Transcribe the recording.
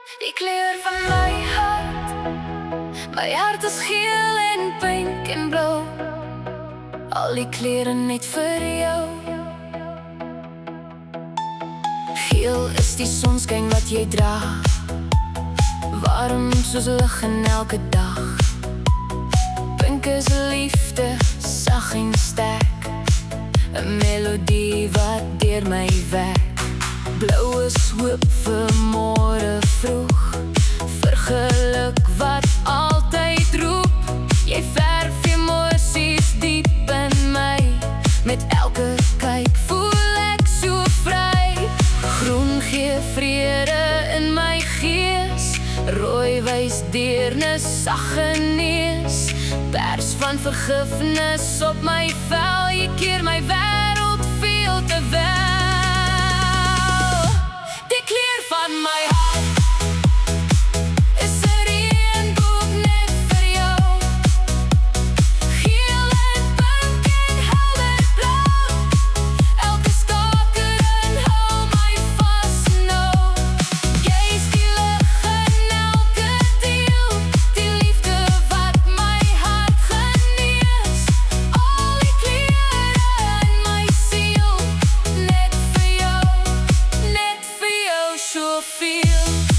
Die kleur van my hart is geel en pink en blauw. Al die klere net vir jou. Geel is die sonskyn wat jy dra, warm soos lig in elke dag. Pink is liefde, sag en sterk, 'n melodie wat deur my werk. Blou is hoop vir môre vroeg, vir geluk wat altyd roep. Jy verf emosies diep in my, met elke kyk voel ek so vry. Groen gee vrede in my gees, rooi wys deernis, sag genees. Pers van vergifnis op my vel, jy keer my wêreld veel te wel. Die kleur van my hart is 'n reënboog net vir jou. Geel en pink en helder blou, elke skakeling hou my vas nou. Jy's die lig in elke deel, die liefde wat my hart genees. Al die kleure in my siel, net vir jou soveel.